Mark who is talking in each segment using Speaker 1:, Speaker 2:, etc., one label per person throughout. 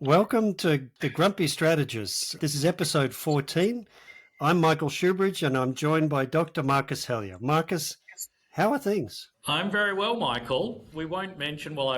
Speaker 1: Welcome to the Grumpy Strategists. This is episode 14. I'm Michael Shoebridge and I'm joined by Dr. Marcus Hellyer. Marcus, how are things?
Speaker 2: I'm very well, Michael. I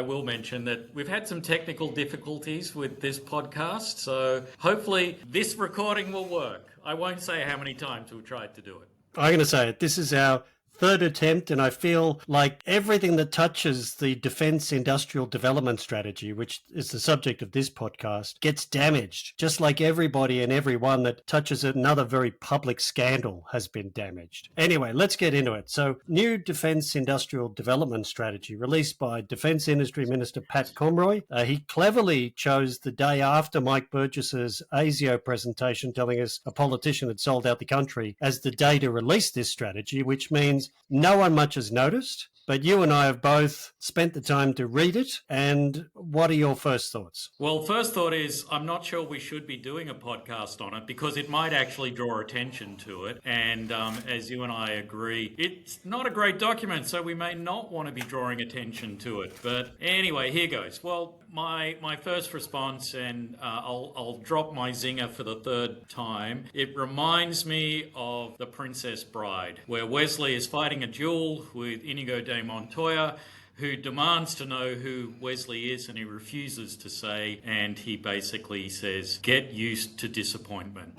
Speaker 2: will mention that we've had some technical difficulties with this podcast, so hopefully this recording will work. I won't say how many times we've tried to do it.
Speaker 1: I'm going to say it. This is our third attempt, and I feel like everything that touches the Defence Industrial Development Strategy, which is the subject of this podcast, gets damaged, just like everybody and everyone that touches another very public scandal has been damaged. Anyway, let's get into it. So, new Defence Industrial Development Strategy released by Defence Industry Minister Pat Conroy. He cleverly chose the day after Mike Burgess's ASIO presentation telling us a politician had sold out the country as the day to release this strategy, which means no one much has noticed, but you and I have both spent the time to read it. And what are your first thoughts?
Speaker 2: Well, first thought is I'm not sure we should be doing a podcast on it because it might actually draw attention to it. And as you and I agree, it's not a great document, so we may not want to be drawing attention to it. But anyway, here goes. Well, my first response, and I'll drop my zinger for the third time. It reminds me of The Princess Bride, where Wesley is fighting a duel with Inigo de Montoya, who demands to know who Wesley is, and he refuses to say, and he basically says, get used to disappointment.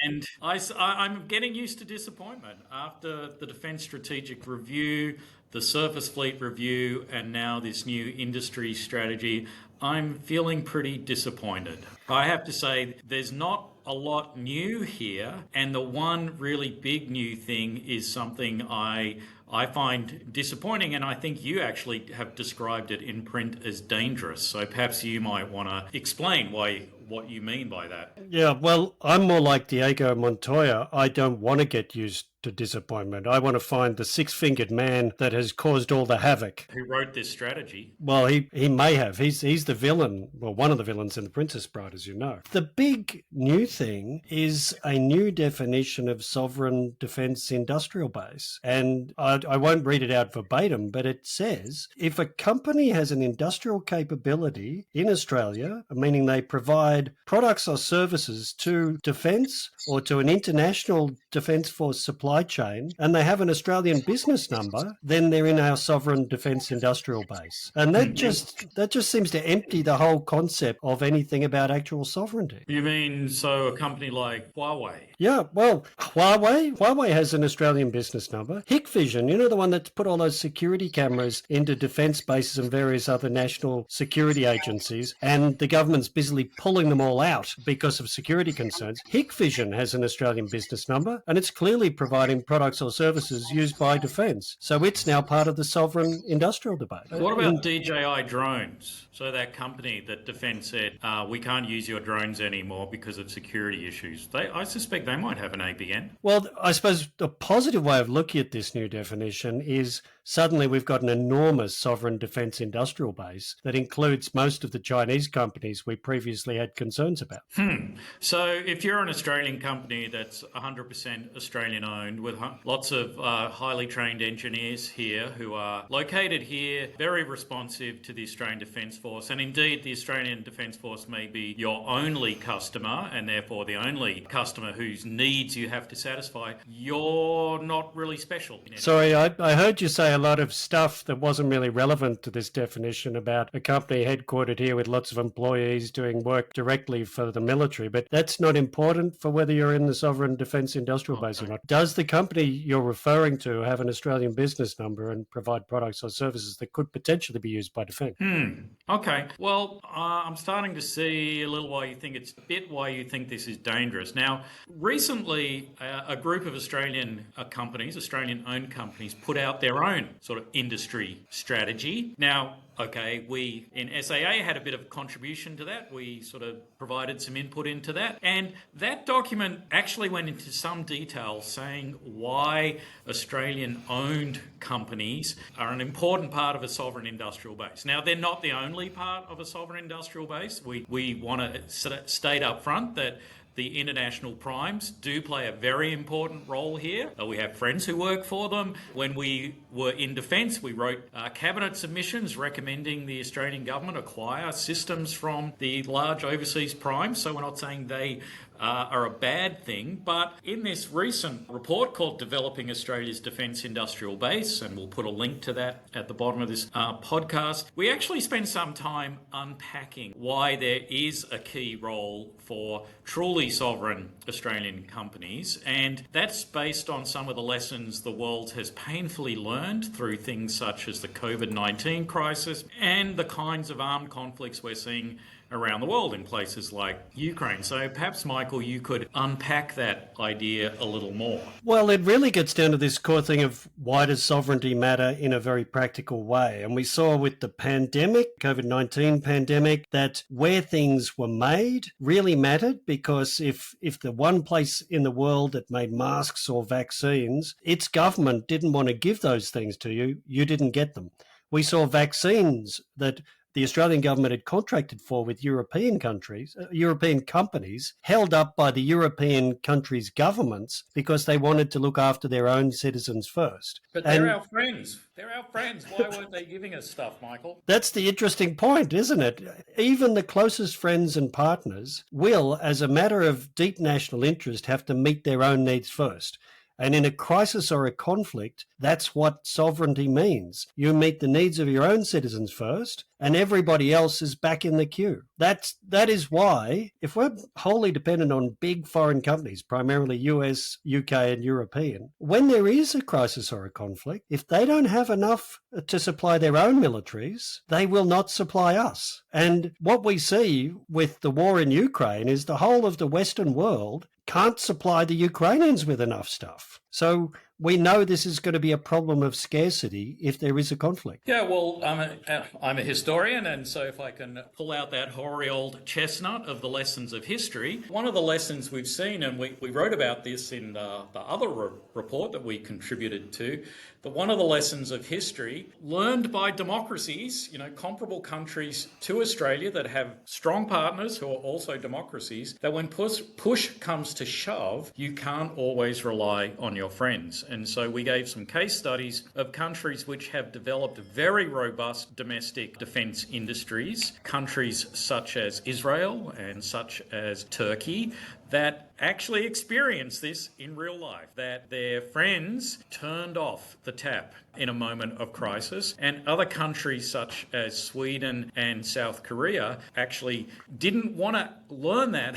Speaker 2: And I'm getting used to disappointment. After the Defence Strategic Review, the Surface Fleet Review, and now this new industry strategy, I'm feeling pretty disappointed. I have to say, there's not a lot new here, and the one really big new thing is something I find disappointing, and I think you actually have described it in print as dangerous. So perhaps you might want to explain what you mean by that.
Speaker 1: Yeah, well, I'm more like Diego Montoya. I don't want to get used to disappointment. I want to find the six-fingered man that has caused all the havoc.
Speaker 2: Who wrote this strategy?
Speaker 1: Well, he may have. He's the villain, well, one of the villains in The Princess Bride, as you know. The big new thing is a new definition of sovereign defence industrial base. And I won't read it out verbatim, but it says, if a company has an industrial capability in Australia, meaning they provide products or services to defence or to an international defence force supply chain, and they have an Australian business number, then they're in our sovereign defence industrial base. And that just seems to empty the whole concept of anything about actual sovereignty.
Speaker 2: You mean so a company like Huawei?
Speaker 1: Yeah, well, Huawei has an Australian business number. Hikvision, you know, the one that's put all those security cameras into defence bases and various other national security agencies, and the government's busily pulling them all out because of security concerns. Hikvision has an Australian business number, and it's clearly providing products or services used by defence. So it's now part of the sovereign industrial debate.
Speaker 2: What about DJI drones? So that company that Defence said, we can't use your drones anymore because of security issues. I suspect they might have an ABN.
Speaker 1: Well, I suppose the positive way of looking at this new definition is suddenly we've got an enormous sovereign defence industrial base that includes most of the Chinese companies we previously had concerns about.
Speaker 2: So if you're an Australian company that's 100% Australian owned with lots of highly trained engineers here who are located here, very responsive to the Australian Defence Force, and indeed the Australian Defence Force may be your only customer and therefore the only customer whose needs you have to satisfy, you're not really special.
Speaker 1: Sorry, I heard you say a lot of stuff that wasn't really relevant to this definition about a company headquartered here with lots of employees doing work directly for the military, but that's not important for whether you're in the sovereign defence industrial base or not. Does the company you're referring to have an Australian business number and provide products or services that could potentially be used by defence?
Speaker 2: Okay. Well, I'm starting to see a little why you think this is dangerous. Now, recently, a group of Australian companies, Australian-owned companies, put out their own sort of industry strategy. Now, okay, we in SAA had a bit of contribution to that. We sort of provided some input into that. And that document actually went into some detail saying why Australian-owned companies are an important part of a sovereign industrial base. Now, they're not the only part of a sovereign industrial base. We want to state up front that the international primes do play a very important role here. We have friends who work for them. When we were in defence, we wrote cabinet submissions recommending the Australian government acquire systems from the large overseas primes. So we're not saying they are a bad thing. But in this recent report called Developing Australia's Defence Industrial Base, and we'll put a link to that at the bottom of this podcast, we actually spend some time unpacking why there is a key role for truly sovereign Australian companies. And that's based on some of the lessons the world has painfully learned through things such as the COVID-19 crisis and the kinds of armed conflicts we're seeing around the world in places like Ukraine. So perhaps, Michael, you could unpack that idea a little more.
Speaker 1: Well, it really gets down to this core thing of why does sovereignty matter in a very practical way? And we saw with the pandemic, COVID-19 pandemic, that where things were made really mattered, because if the one place in the world that made masks or vaccines, its government didn't want to give those things to you, you didn't get them. We saw vaccines that the Australian government had contracted for with European countries, European companies, held up by the European countries' governments because they wanted to look after their own citizens first.
Speaker 2: But they're our friends. They're our friends. Why weren't they giving us stuff, Michael?
Speaker 1: That's the interesting point, isn't it? Even the closest friends and partners will, as a matter of deep national interest, have to meet their own needs first. And in a crisis or a conflict, that's what sovereignty means. You meet the needs of your own citizens first, and everybody else is back in the queue. That is why, if we're wholly dependent on big foreign companies, primarily US, UK, and European, when there is a crisis or a conflict, if they don't have enough to supply their own militaries, they will not supply us. And what we see with the war in Ukraine is the whole of the Western world can't supply the Ukrainians with enough stuff. So we know this is going to be a problem of scarcity if there is a conflict.
Speaker 2: Yeah, well, I'm a historian, and so if I can pull out that hoary old chestnut of the lessons of history, one of the lessons we've seen, and we wrote about this in the other report that we contributed to, that one of the lessons of history learned by democracies, comparable countries to Australia that have strong partners who are also democracies, that when push comes to shove, you can't always rely on your friends. And so we gave some case studies of countries which have developed very robust domestic defence industries, countries such as Israel and such as Turkey, that actually experienced this in real life, that their friends turned off the tap in a moment of crisis, and other countries such as Sweden and South Korea actually didn't want to learn that,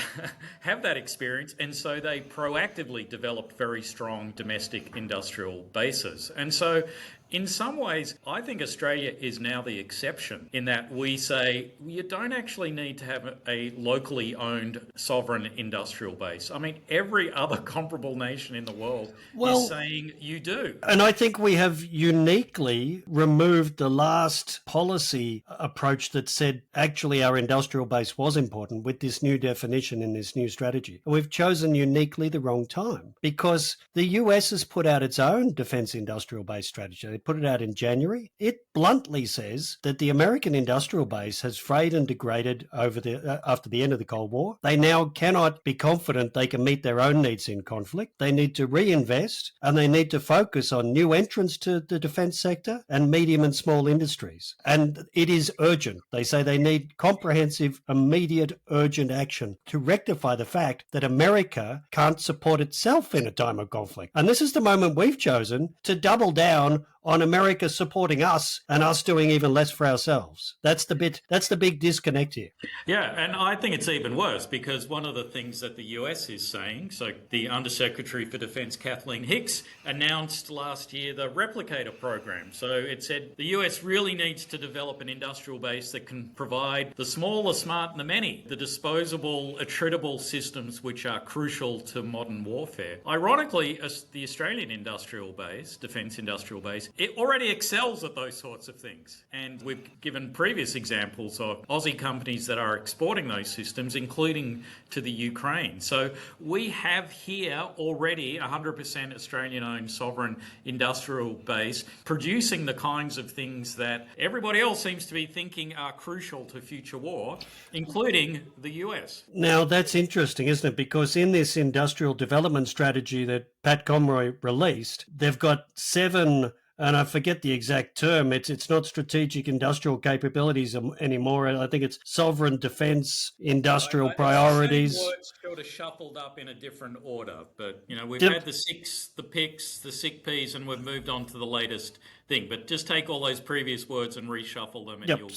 Speaker 2: have that experience, and so they proactively developed very strong domestic industrial bases. And so in some ways, I think Australia is now the exception in that we say you don't actually need to have a locally owned sovereign industrial base. I mean, every other comparable nation in the world is saying you do.
Speaker 1: And I think we have uniquely removed the last policy approach that said actually our industrial base was important with this new definition in this new strategy. And we've chosen uniquely the wrong time because the US has put out its own defense industrial base strategy. They put it out in January. It bluntly says that the American industrial base has frayed and degraded after the end of the Cold War. They now cannot be confident they can meet their own needs in conflict. They need to reinvest and they need to focus on new entrants to the defense sector and medium and small industries. And it is urgent. They say they need comprehensive, immediate, urgent action to rectify the fact that America can't support itself in a time of conflict. And this is the moment we've chosen to double down on America supporting us and us doing even less for ourselves. That's the big disconnect here.
Speaker 2: Yeah, and I think it's even worse because one of the things that the US is saying, so the Undersecretary for Defense Kathleen Hicks announced last year the Replicator program. So it said the US really needs to develop an industrial base that can provide the small, the smart and the many, the disposable, attritable systems which are crucial to modern warfare. Ironically, the Australian industrial base, defense industrial base, it already excels at those sorts of things. And we've given previous examples of Aussie companies that are exporting those systems, including to the Ukraine. So we have here already 100% Australian-owned sovereign industrial base producing the kinds of things that everybody else seems to be thinking are crucial to future war, including the US.
Speaker 1: Now, that's interesting, isn't it? Because in this industrial development strategy that Pat Conroy released, they've got 7, and I forget the exact term. It's not strategic industrial capabilities anymore. I think it's sovereign defense industrial priorities.
Speaker 2: The words sort of shuffled up in a different order, but we've had the SICs, the PICs, the SICPs, and we've moved on to the latest thing. But just take all those previous words and reshuffle them. And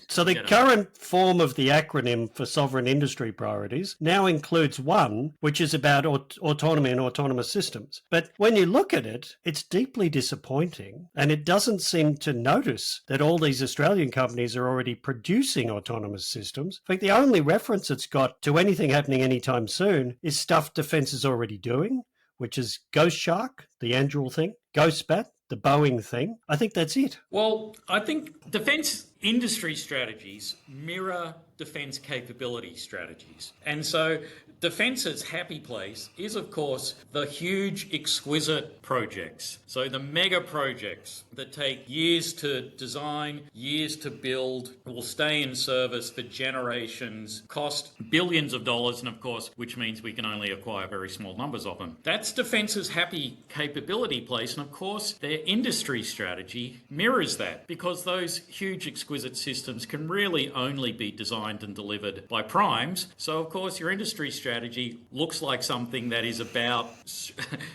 Speaker 1: So the current form of the acronym for sovereign industry priorities now includes one, which is about autonomy and autonomous systems. But when you look at it, it's deeply disappointing, and it doesn't seem to notice that all these Australian companies are already producing autonomous systems. In fact, the only reference it's got to anything happening anytime soon is stuff defence is already doing, which is Ghost Shark, the Anduril thing, Ghost Bat, the Boeing thing. I think that's it.
Speaker 2: Well, I think defence industry strategies mirror defence capability strategies. And so defence's happy place is, of course, the huge, exquisite projects. So the mega projects that take years to design, years to build, will stay in service for generations, cost billions of dollars, and of course, which means we can only acquire very small numbers of them. That's defence's happy capability place, and of course, their industry strategy mirrors that, because those huge, exquisite systems can really only be designed and delivered by primes. So, of course, your industry strategy looks like something that is about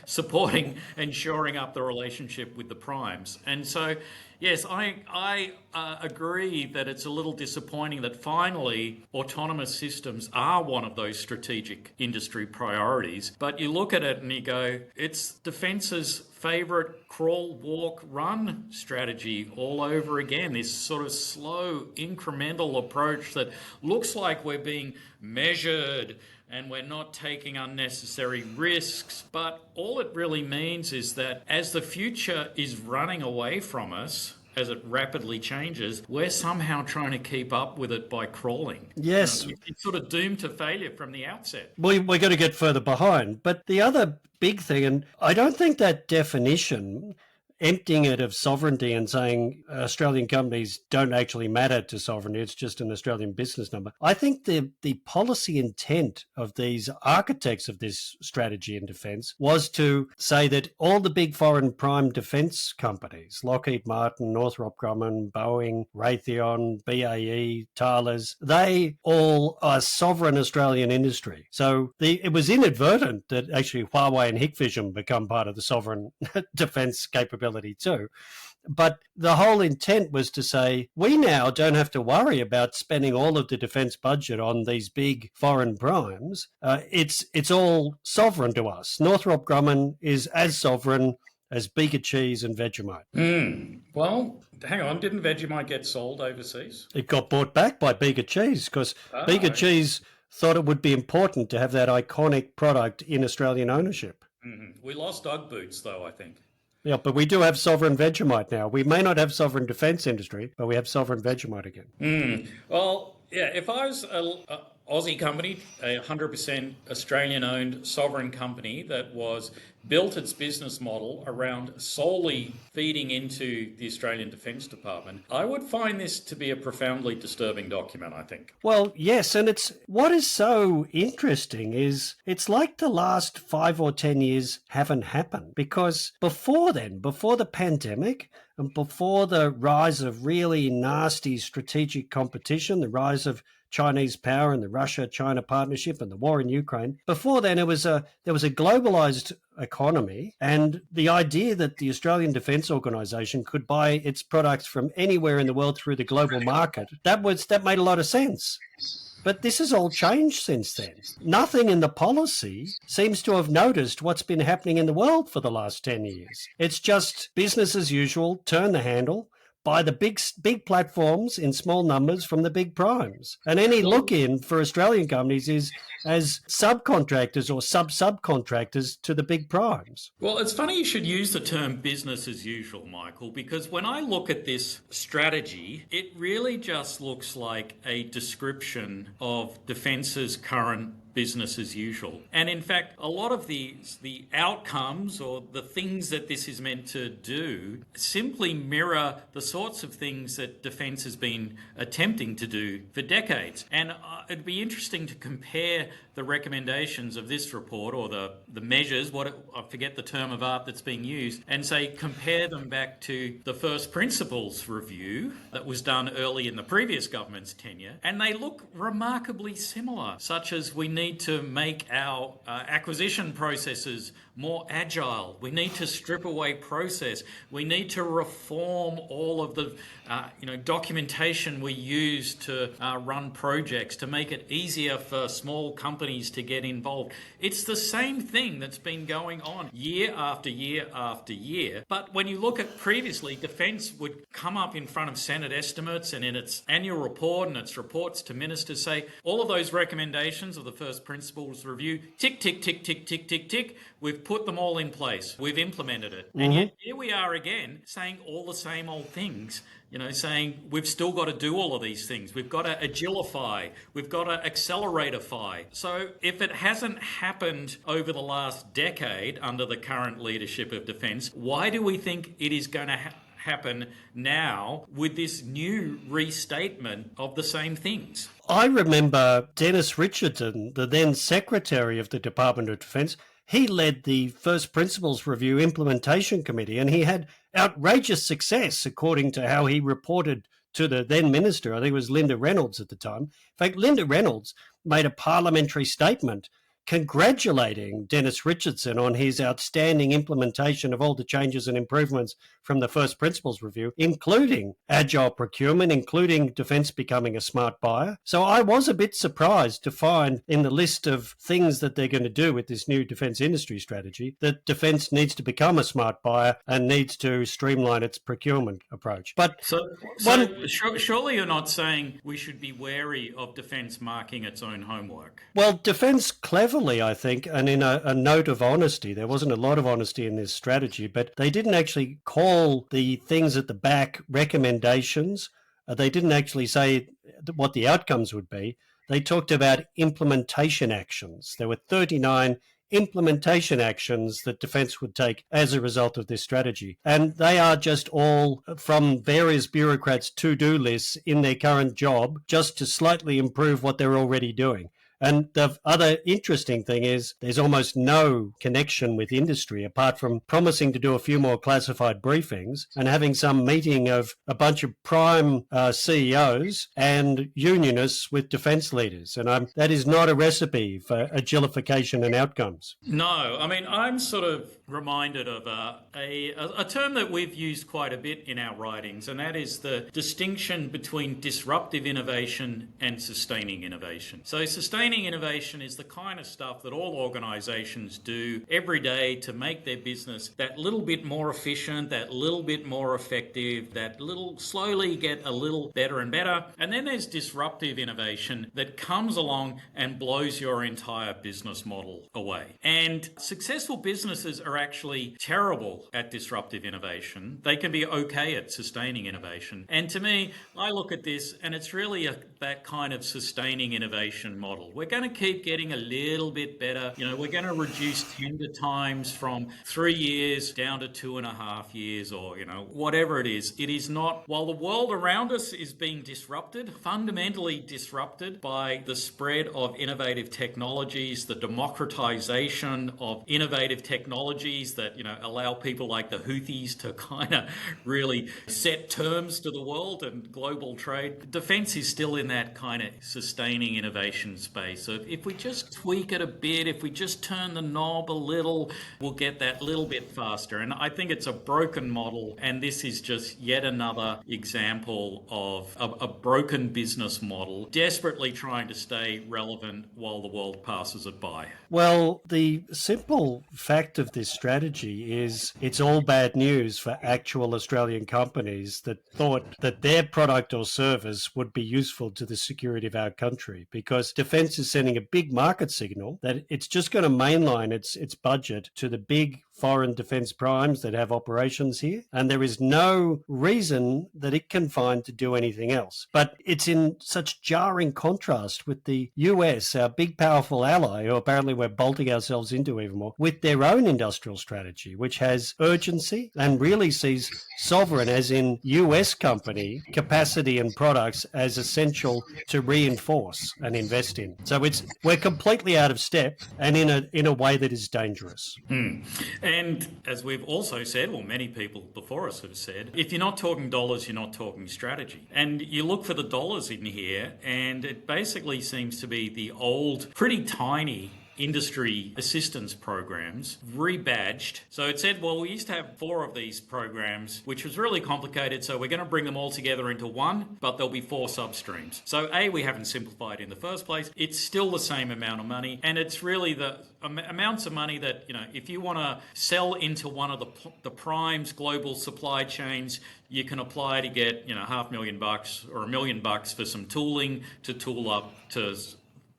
Speaker 2: supporting and shoring up the relationship with the primes. And so, yes, I agree that it's a little disappointing that finally autonomous systems are one of those strategic industry priorities. But you look at it and you go, it's defence's favourite crawl, walk, run strategy all over again. This sort of slow, incremental approach that looks like we're being measured and we're not taking unnecessary risks. But all it really means is that as the future is running away from us, as it rapidly changes, we're somehow trying to keep up with it by crawling.
Speaker 1: Yes.
Speaker 2: It's sort of doomed to failure from the outset.
Speaker 1: We're going to get further behind. But the other big thing, and I don't think that definition, emptying it of sovereignty and saying Australian companies don't actually matter to sovereignty, it's just an Australian business number. I think the policy intent of these architects of this strategy in defence was to say that all the big foreign prime defence companies, Lockheed Martin, Northrop Grumman, Boeing, Raytheon, BAE, Thales, they all are sovereign Australian industry. So it was inadvertent that actually Huawei and Hikvision become part of the sovereign defence capability too. But the whole intent was to say, we now don't have to worry about spending all of the defence budget on these big foreign primes. It's all sovereign to us. Northrop Grumman is as sovereign as Beaker Cheese and Vegemite.
Speaker 2: Well, hang on, didn't Vegemite get sold overseas?
Speaker 1: It got bought back by Beaker Cheese because Beaker Cheese thought it would be important to have that iconic product in Australian ownership.
Speaker 2: Mm-hmm. We lost Ugg boots, though, I think.
Speaker 1: Yeah, but we do have sovereign Vegemite now. We may not have sovereign defence industry, but we have sovereign Vegemite again.
Speaker 2: Well, yeah, if I was an Aussie company, a 100% Australian-owned sovereign company that was built its business model around solely feeding into the Australian Defence Department, I would find this to be a profoundly disturbing document, I think.
Speaker 1: Well, yes, and it's what is so interesting is it's like the last 5 or 10 years haven't happened, because before then, before the pandemic, and before the rise of really nasty strategic competition, the rise of Chinese power and the Russia-China partnership and the war in Ukraine. Before then, there was a globalized economy, and the idea that the Australian Defence Organisation could buy its products from anywhere in the world through the global market, that made a lot of sense. But this has all changed since then. Nothing in the policy seems to have noticed what's been happening in the world for the last 10 years. It's just business as usual, turn the handle, by the big platforms in small numbers from the big primes. And any look-in for Australian companies is as subcontractors or sub-subcontractors to the big primes.
Speaker 2: Well, it's funny you should use the term business as usual, Michael, because when I look at this strategy, it really just looks like a description of Defence's current business as usual. And in fact, a lot of the outcomes or the things that this is meant to do simply mirror the sorts of things that Defence has been attempting to do for decades. And it'd be interesting to compare the recommendations of this report or the measures, I forget the term of art that's being used, and say compare them back to the first principles review that was done early in the previous government's tenure, and they look remarkably similar, such as we need to make our acquisition processes more agile. We need to strip away process. We need to reform all of the documentation we use to run projects to make it easier for small companies to get involved. It's the same thing that's been going on year after year after year. But when you look at previously, Defence would come up in front of Senate estimates and in its annual report and its reports to ministers say, all of those recommendations of the first principles review, tick, tick, tick, tick, tick, tick, tick, we've put them all in place. We've implemented it. And yet here we are again saying all the same old things, saying we've still got to do all of these things. We've got to agilify. We've got to acceleratify. So if it hasn't happened over the last decade under the current leadership of Defence, why do we think it is going to happen now with this new restatement of the same things?
Speaker 1: I remember Dennis Richardson, the then Secretary of the Department of Defence. He led the First Principles Review Implementation Committee, and he had outrageous success, according to how he reported to the then minister. I think it was Linda Reynolds at the time. In fact, Linda Reynolds made a parliamentary statement congratulating Dennis Richardson on his outstanding implementation of all the changes and improvements from the First Principles Review, including agile procurement, including Defence becoming a smart buyer. So I was a bit surprised to find in the list of things that they're going to do with this new defence industry strategy that Defence needs to become a smart buyer and needs to streamline its procurement approach. But
Speaker 2: surely you're not saying we should be wary of Defence marking its own homework.
Speaker 1: Well, Defence cleverly, I think, and in a note of honesty, there wasn't a lot of honesty in this strategy, but they didn't actually call the things at the back recommendations. They didn't actually say what the outcomes would be. They talked about implementation actions. There were 39 implementation actions that Defence would take as a result of this strategy. And they are just all from various bureaucrats' to-do lists in their current job, just to slightly improve what they're already doing. And the other interesting thing is there's almost no connection with industry apart from promising to do a few more classified briefings and having some meeting of a bunch of prime CEOs and unionists with defence leaders. And that is not a recipe for agilification and outcomes.
Speaker 2: No, I mean, I'm sort of reminded of a term that we've used quite a bit in our writings, and that is the distinction between disruptive innovation and sustaining innovation. So sustaining innovation is the kind of stuff that all organisations do every day to make their business that little bit more efficient, that little bit more effective, that little slowly get a little better and better. And then there's disruptive innovation that comes along and blows your entire business model away. And successful businesses are actually terrible at disruptive innovation. They can be okay at sustaining innovation. And to me, I look at this and it's really that kind of sustaining innovation model. We're going to keep getting a little bit better. We're going to reduce tender times from 3 years down to 2.5 years or, whatever it is. It is not, while the world around us is being disrupted, fundamentally disrupted by the spread of innovative technologies, the democratization of innovative technologies that, allow people like the Houthis to kind of really set terms to the world and global trade. Defence is still in that kind of sustaining innovation space. case of if we just tweak it a bit, if we just turn the knob a little, we'll get that little bit faster. And I think it's a broken model, and this is just yet another example of a broken business model, desperately trying to stay relevant while the world passes it by.
Speaker 1: Well, the simple fact of this strategy is it's all bad news for actual Australian companies that thought that their product or service would be useful to the security of our country, because Defence is sending a big market signal that it's just going to mainline its budget to the big foreign defence primes that have operations here, and there is no reason that it can find to do anything else. But it's in such jarring contrast with the US, our big powerful ally, who apparently we're bolting ourselves into even more, with their own industrial strategy, which has urgency and really sees sovereign, as in US company, capacity and products as essential to reinforce and invest in. So we're completely out of step, and in a way that is dangerous.
Speaker 2: And as we've also said, well, many people before us have said, if you're not talking dollars, you're not talking strategy. And you look for the dollars in here, and it basically seems to be the old, pretty tiny industry assistance programs rebadged. So it said, well, we used to have 4 of these programs, which was really complicated, so we're going to bring them all together into one, but there'll be 4 substreams. So A, we haven't simplified in the first place. It's still the same amount of money, and it's really the amounts of money that, if you want to sell into one of the primes, global supply chains, you can apply to get, $500,000 or $1 million for some tooling to tool up to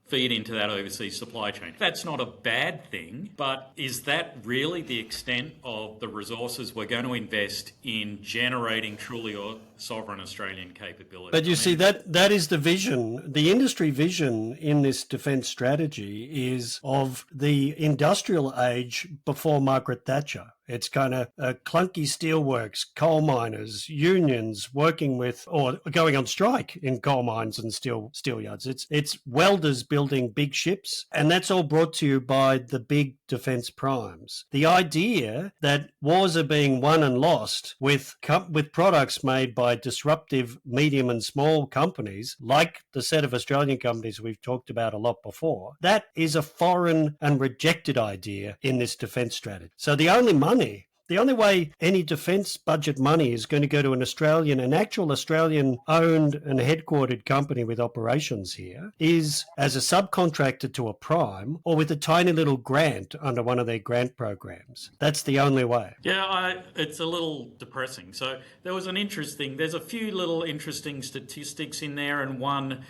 Speaker 2: feed into that overseas supply chain. That's not a bad thing, but is that really the extent of the resources we're going to invest in generating truly sovereign Australian capability?
Speaker 1: But you see, that is the vision. The industry vision in this defence strategy is of the industrial age before Margaret Thatcher. It's kind of clunky steelworks, coal miners, unions working with or going on strike in coal mines and steel yards. It's welders building big ships, and that's all brought to you by the big defence primes. The idea that wars are being won and lost with products made by disruptive medium and small companies, like the set of Australian companies we've talked about a lot before, that is a foreign and rejected idea in this defence strategy. So the only way any defence budget money is going to go to an actual Australian-owned and headquartered company with operations here is as a subcontractor to a prime or with a tiny little grant under one of their grant programs. That's the only way.
Speaker 2: Yeah, it's a little depressing. So there's a few little interesting statistics in there, and one,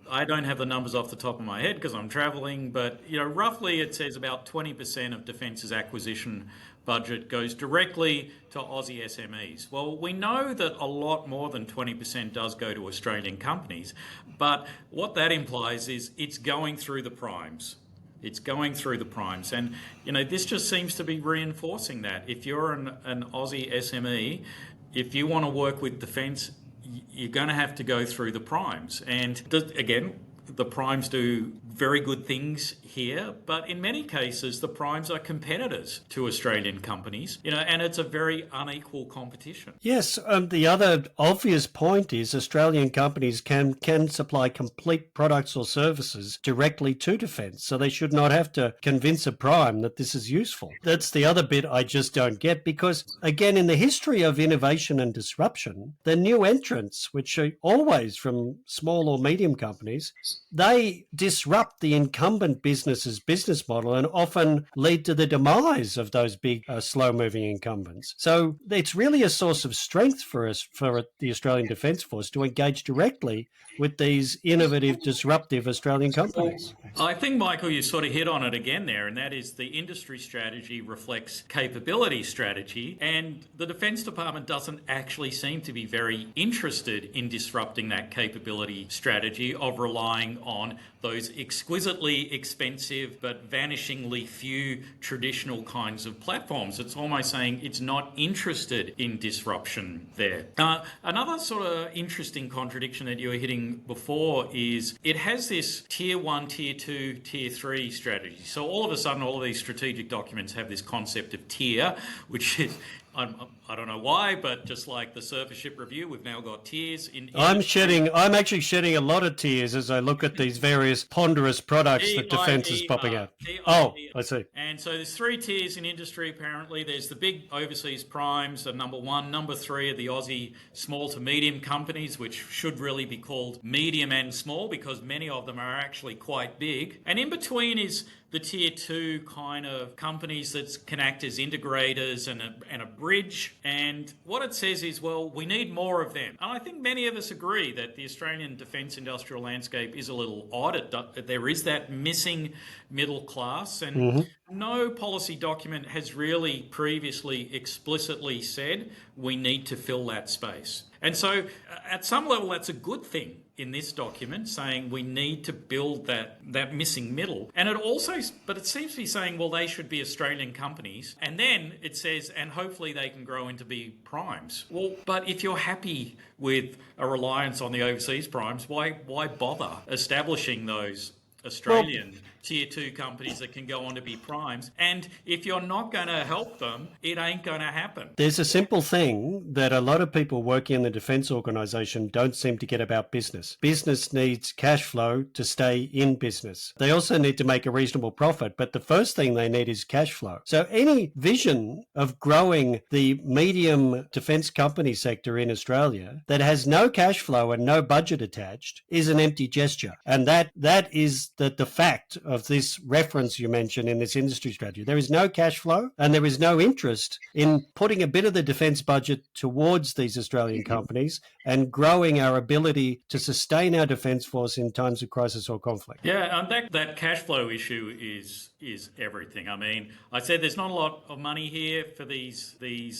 Speaker 2: I don't have the numbers off the top of my head because I'm travelling, but roughly it says about 20% of Defence's acquisition budget goes directly to Aussie SMEs. Well, we know that a lot more than 20% does go to Australian companies, but what that implies is it's going through the primes. It's going through the primes. And, this just seems to be reinforcing that. If you're an Aussie SME, if you want to work with defence, you're going to have to go through the primes. And again, the primes do very good things here, but in many cases, the primes are competitors to Australian companies, and it's a very unequal competition.
Speaker 1: Yes, the other obvious point is Australian companies can supply complete products or services directly to defence, so they should not have to convince a prime that this is useful. That's the other bit I just don't get, because, again, in the history of innovation and disruption, the new entrants, which are always from small or medium companies, they disrupt the incumbent business's business model and often lead to the demise of those big, slow-moving incumbents. So it's really a source of strength for the Australian Defence Force to engage directly with these innovative, disruptive Australian companies.
Speaker 2: I think, Michael, you sort of hit on it again there, and that is the industry strategy reflects capability strategy, and the Defence Department doesn't actually seem to be very interested in disrupting that capability strategy of relying on those exquisitely expensive but vanishingly few traditional kinds of platforms. It's almost saying it's not interested in disruption there. Another sort of interesting contradiction that you were hitting before is it has this tier 1, tier 2, tier 3 strategy. So all of a sudden, all of these strategic documents have this concept of tier, which is I don't know why, but just like the surface ship review, we've now got tiers in.
Speaker 1: I'm actually shedding a lot of tears as I look at these various ponderous products that defence is popping out. Oh, I see.
Speaker 2: And so there's 3 tiers in industry, apparently. There's the big overseas primes, number 1. Number 3 are the Aussie small to medium companies, which should really be called medium and small because many of them are actually quite big. And in between is the tier 2 kind of companies that can act as integrators and a bridge. And what it says is, well, we need more of them. And I think many of us agree that the Australian defence industrial landscape is a little odd. There is that missing middle class, and no policy document has really previously explicitly said we need to fill that space. And so at some level, that's a good thing in this document, saying we need to build that missing middle. And but it seems to be saying, well, they should be Australian companies. And then it says, and hopefully they can grow into be primes. Well, but if you're happy with a reliance on the overseas primes, why bother establishing those Australian tier 2 companies that can go on to be primes? And if you're not going to help them, it ain't going to happen.
Speaker 1: There's a simple thing that a lot of people working in the defence organisation don't seem to get about business. Business needs cash flow to stay in business. They also need to make a reasonable profit, but the first thing they need is cash flow. So any vision of growing the medium defence company sector in Australia that has no cash flow and no budget attached is an empty gesture. And that is the fact of this reference you mentioned in this industry strategy. There is no cash flow and there is no interest in putting a bit of the defence budget towards these Australian companies and growing our ability to sustain our defence force in times of crisis or conflict.
Speaker 2: Yeah, and that cash flow issue is everything. I mean, I said there's not a lot of money here for these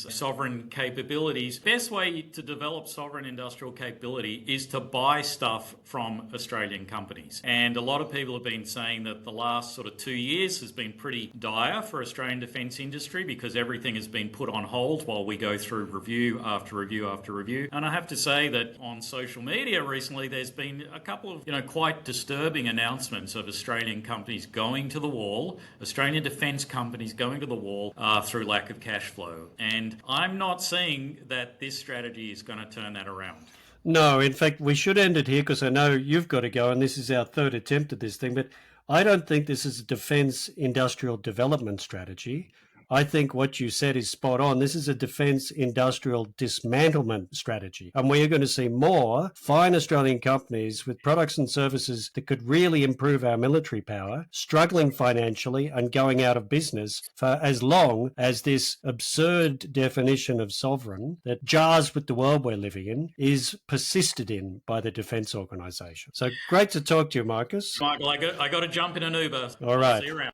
Speaker 2: sovereign capabilities. Best way to develop sovereign industrial capability is to buy stuff from Australian companies. And a lot of people have been saying that the last sort of 2 years has been pretty dire for Australian defence industry because everything has been put on hold while we go through review after review after review. And I have to say that on social media recently, there's been a couple of quite disturbing announcements of Australian companies going to the wall, Australian defence companies going to the wall through lack of cash flow. And I'm not seeing that this strategy is going to turn that around.
Speaker 1: No, in fact, we should end it here because I know you've got to go and this is our third attempt at this thing, but I don't think this is a defence industrial development strategy. I think what you said is spot on. This is a defence industrial dismantlement strategy. And we are going to see more fine Australian companies with products and services that could really improve our military power, struggling financially and going out of business for as long as this absurd definition of sovereign that jars with the world we're living in is persisted in by the defence organisation. So great to talk to you, Marcus.
Speaker 2: Michael, I got to jump in an Uber.
Speaker 1: All right.
Speaker 2: See you around.